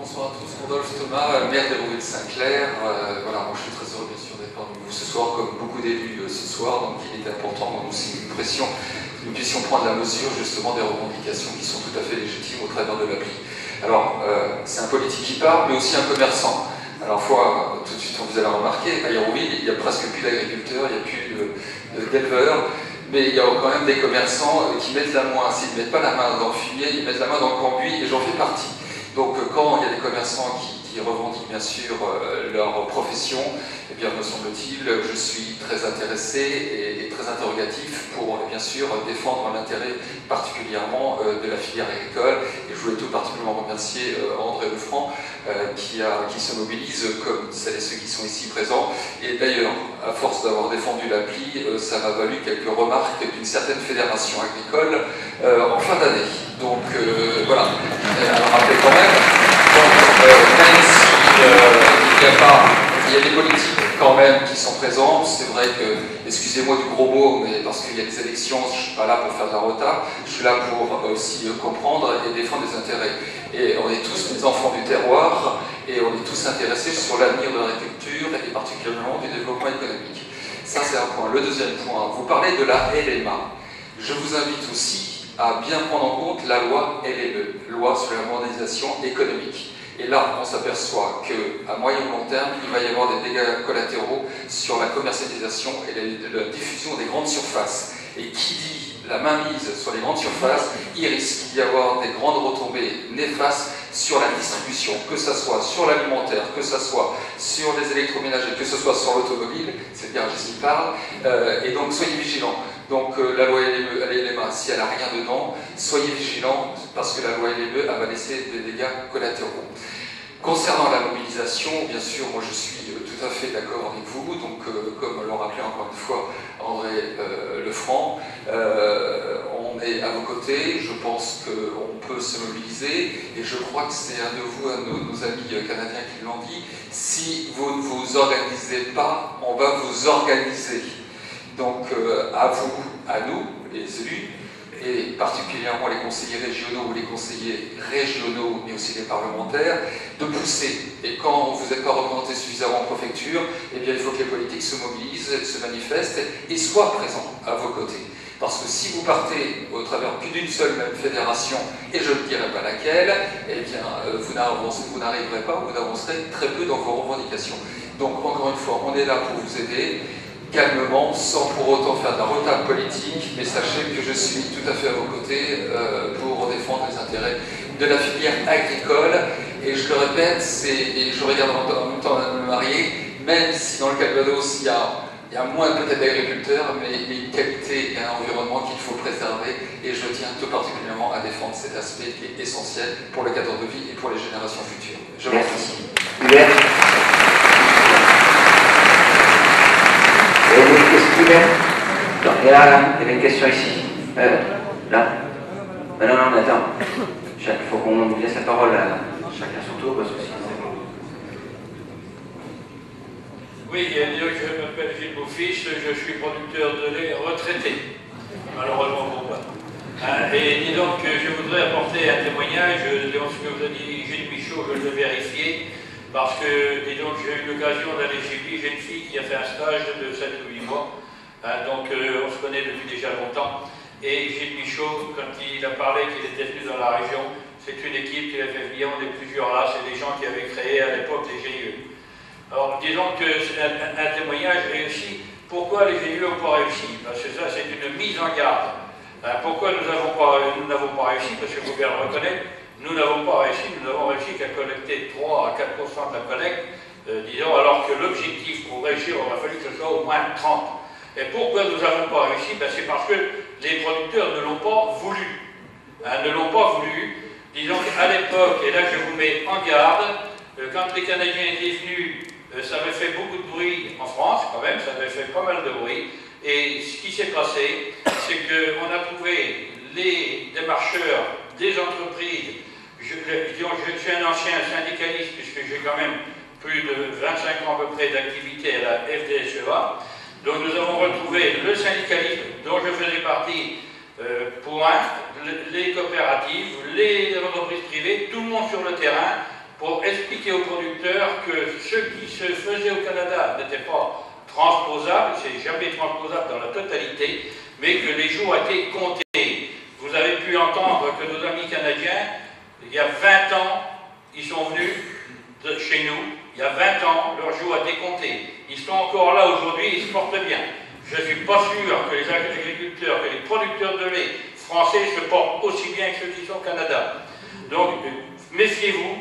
Bonsoir à tous, Rodolphe Thomas, maire d'Hérouville-Saint-Clair. Voilà, moi je suis très heureux bien sûr d'être parmi vous ce soir, comme beaucoup d'élus ce soir, donc il est important, nous aussi, une pression, que nous puissions prendre la mesure justement des revendications qui sont tout à fait légitimes au travers de l'appli. Alors, c'est un politique qui parle, mais aussi un commerçant. Alors, tout de suite, vous allez remarquer, à Hérouville, il n'y a presque plus d'agriculteurs, il n'y a plus d'éleveurs, mais il y a quand même des commerçants qui mettent la main, s'ils ne mettent pas la main dans le fumier, ils mettent la main dans le cambouis, et j'en fais partie. Donc quand il y a des commerçants qui revendiquent bien sûr leur profession, eh bien me semble-t-il, je suis très intéressé et très interrogatif pour bien sûr défendre l'intérêt particulièrement de la filière agricole. Et je voulais tout particulièrement remercier André Lefranc qui se mobilise comme celles et ceux qui sont ici présents. Et d'ailleurs, à force d'avoir défendu l'appli, ça m'a valu quelques remarques d'une certaine fédération agricole en fin d'année. Donc voilà, alors rappelez quand même, même s'il il y a des politiques quand même qui sont présentes, c'est vrai que, excusez-moi du gros mot, mais parce qu'il y a des élections, je ne suis pas là pour faire de la rota, je suis là pour aussi comprendre et défendre les intérêts. Et on est tous des enfants du terroir, et on est tous intéressés sur l'avenir de l'agriculture et particulièrement du développement économique. Ça c'est un point. Le deuxième point, vous parlez de la LMA. Je vous invite aussi à bien prendre en compte la loi LME, loi sur la modernisation économique. Et là, on s'aperçoit qu'à moyen ou long terme, il va y avoir des dégâts collatéraux sur la commercialisation et la diffusion des grandes surfaces. Et qui dit la mainmise sur les grandes surfaces, il risque d'y avoir des grandes retombées néfastes sur la distribution, que ce soit sur l'alimentaire, que ce soit sur les électroménagers, que ce soit sur l'automobile, c'est bien Régis qui parle, et donc soyez vigilants. Donc la loi LMA, si elle n'a rien dedans, soyez vigilants, parce que la loi LME va laisser des dégâts collatéraux. Concernant la mobilisation, bien sûr, moi je suis tout à fait d'accord avec vous, donc comme l'ont rappelé encore une fois André Lefranc, on est à vos côtés, je pense qu'on peut se mobiliser, et je crois que c'est un de vous, un de nos amis canadiens qui l'ont dit, si vous ne vous organisez pas, on va vous organiser. Donc à vous, à nous, les élus, et particulièrement les conseillers régionaux ou les conseillers régionaux, mais aussi les parlementaires, de pousser. Et quand vous n'êtes pas représenté suffisamment en préfecture, eh bien il faut que les politiques se mobilisent, se manifestent et soient présents à vos côtés. Parce que si vous partez au travers plus d'une seule même fédération, et je ne dirai pas laquelle, eh bien vous n'arriverez pas, vous avancerez très peu dans vos revendications. Donc encore une fois, on est là pour vous aider, calmement, sans pour autant faire de la rotade politique, mais sachez que je suis tout à fait à vos côtés pour défendre les intérêts de la filière agricole. Et je le répète, et je regarde en même temps me marier, même si dans le Calvados il y a moins peut-être d'agriculteurs, mais il y a une qualité et un environnement qu'il faut préserver. Et je tiens tout particulièrement à défendre cet aspect qui est essentiel pour le cadre de vie et pour les générations futures. Je vous remercie. Non, il y avait une question ici. Là. Non, mais attends. Il faut qu'on laisse la parole à chacun son tour, parce que sinon c'est bon. Oui, je m'appelle Gilles Beaufils, je suis producteur de lait retraité, malheureusement pour moi. Et dis donc, je voudrais apporter un témoignage de ce que vous a dit Gilles Michaud, je le vérifier, parce que, dis donc, j'ai eu l'occasion d'aller chez lui, j'ai une fille qui a fait un stage de 7 ou 8 mois, donc on se connaît depuis déjà longtemps, et Gilles Michaud, quand il a parlé qu'il était venu dans la région, c'est une équipe qui a fait venir, on est plusieurs là, c'est des gens qui avaient créé à l'époque les GIE. Alors, disons que c'est un témoignage réussi. Pourquoi les GIE n'ont pas réussi? Parce que ça, c'est une mise en garde. Pourquoi nous n'avons pas réussi? Parce qu'il faut bien le reconnaître, nous n'avons pas réussi, nous n'avons réussi qu'à collecter 3 à 4% de la collecte, disons, alors que l'objectif pour réussir, il aurait fallu que ce soit au moins 30. Et pourquoi nous n'avons pas réussi? Ben, c'est parce que les producteurs ne l'ont pas voulu. Ne l'ont pas voulu. Disons qu'à l'époque, et là je vous mets en garde, quand les Canadiens étaient venus, ça avait fait beaucoup de bruit en France, quand même, ça avait fait pas mal de bruit. Et ce qui s'est passé, c'est qu'on a trouvé les démarcheurs des entreprises. Je suis un ancien syndicaliste, puisque j'ai quand même plus de 25 ans à peu près d'activité à la FDSEA. Donc nous avons retrouvé le syndicalisme dont je faisais partie, les coopératives, les entreprises privées, tout le monde sur le terrain, pour expliquer aux producteurs que ce qui se faisait au Canada n'était pas transposable, c'est jamais transposable dans la totalité, mais que les jours étaient comptés. Vous avez pu entendre que nos amis canadiens, il y a 20 ans, ils sont venus chez nous, il y a 20 ans, leur jour a été compté. Ils sont encore là aujourd'hui, ils se portent bien. Je ne suis pas sûr que les agriculteurs, que les producteurs de lait français se portent aussi bien que ceux qui sont au Canada. Donc, méfiez-vous,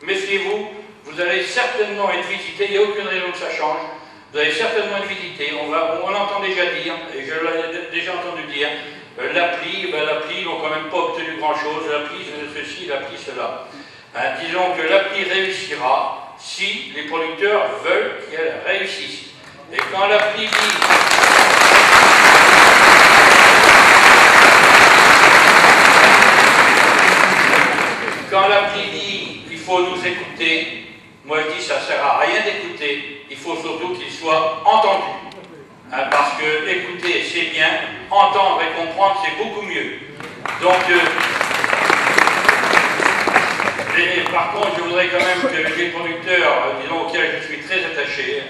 méfiez-vous, vous allez certainement être visité, il n'y a aucune raison que ça change, vous allez certainement être visité, on entend déjà dire, et je l'ai déjà entendu dire, l'appli, ils n'ont quand même pas obtenu grand-chose, l'appli ceci, l'appli cela. Disons que l'appli réussira si les producteurs veulent qu'elle réussisse. Et quand l'appli dit... Quand l'appli dit qu'il faut nous écouter, moi je dis ça ne sert à rien d'écouter, il faut surtout qu'il soit entendu. Parce que écouter c'est bien, entendre et comprendre c'est beaucoup mieux. Donc, par contre, je voudrais quand même que les producteurs, disons, auxquels je suis très attaché,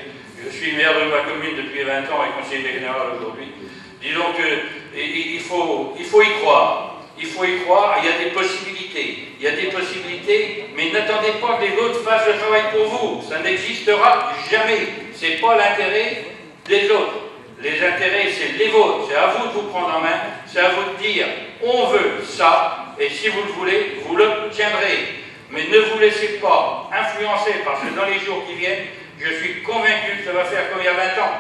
je suis maire de ma commune depuis 20 ans et conseiller général aujourd'hui, disons qu'il faut y croire. Il faut y croire, il y a des possibilités. Il y a des possibilités, mais n'attendez pas que les autres fassent le travail pour vous. Ça n'existera jamais. Ce n'est pas l'intérêt des autres. Les intérêts, c'est les vôtres. C'est à vous de vous prendre en main. C'est à vous de dire, on veut ça, et si vous le voulez, vous l'obtiendrez. Mais ne vous laissez pas influencer, parce que dans les jours qui viennent, je suis convaincu que ça va faire comme il y a 20 ans.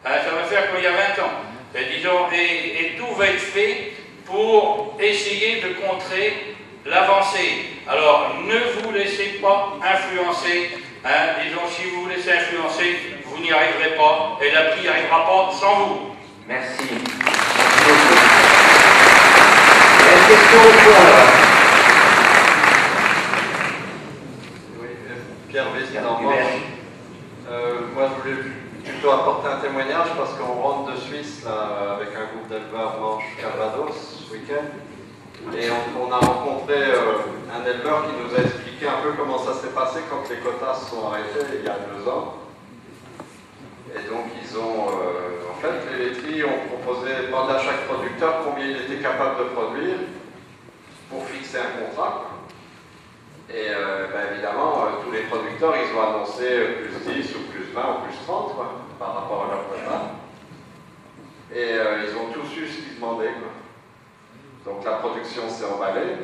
Ça va faire comme il y a 20 ans. Et tout va être fait pour essayer de contrer l'avancée. Alors, ne vous laissez pas influencer. Disons, si vous vous laissez influencer, vous n'y arriverez pas, et l'appli n'y arrivera pas sans vous. Merci. Il y a une question au fond, là. Oui, Pierre Vézina. Moi, je voulais plutôt apporter un témoignage parce qu'on rentre de Suisse là, avec un groupe d'éleveurs Manche-Calvados ce week-end. Et on a rencontré un éleveur qui nous a expliqué un peu comment ça s'est passé quand les quotas se sont arrêtés il y a 2 ans. Et donc ils ont, en fait, les laiteries ont proposé, demandé à chaque producteur combien il était capable de produire pour fixer un contrat. Et évidemment, tous les producteurs, ils ont annoncé plus 10 ou plus 20 ou plus 30 quoi, par rapport à leur quota. Et ils ont tous eu ce qu'ils demandaient. Quoi. Donc la production s'est emballée,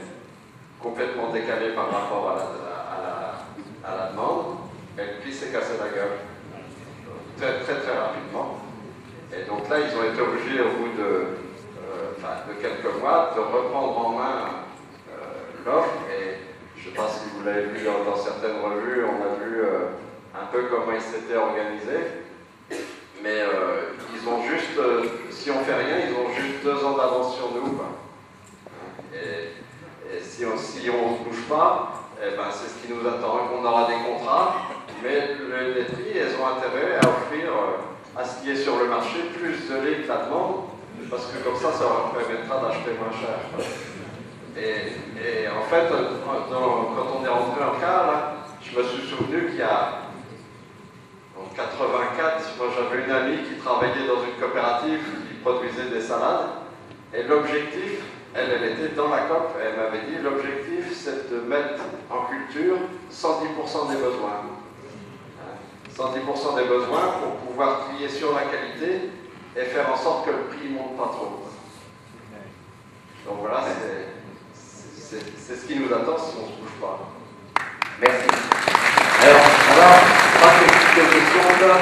complètement décalée par rapport à la demande, et le prix s'est cassé la gueule. Très très très rapidement. Et donc là, ils ont été obligés, au bout de quelques mois, de reprendre en main l'offre. Et je ne sais pas si vous l'avez vu dans certaines revues, on a vu un peu comment ils s'étaient organisés. Mais ils ont juste, si on ne fait rien, ils ont juste 2 ans d'avance sur nous. Quoi. Et si on ne se bouge pas, c'est ce qui nous attend. On aura des contrats, mais les laiteries, elles ont intérêt à offrir à ce qui est sur le marché plus de lait que la demande, parce que comme ça leur permettra d'acheter moins cher. Et en fait, quand on est rentré en cas, là, je me suis souvenu qu'il y a en 84, moi j'avais une amie qui travaillait dans une coopérative qui produisait des salades, et l'objectif, elle était dans la COP, elle m'avait dit l'objectif c'est de mettre en culture 110% des besoins. 110% des besoins pour pouvoir trier sur la qualité et faire en sorte que le prix ne monte pas trop. Donc voilà, c'est ce qui nous attend si on ne se bouge pas. Merci. Alors, on va passer quelques questions là.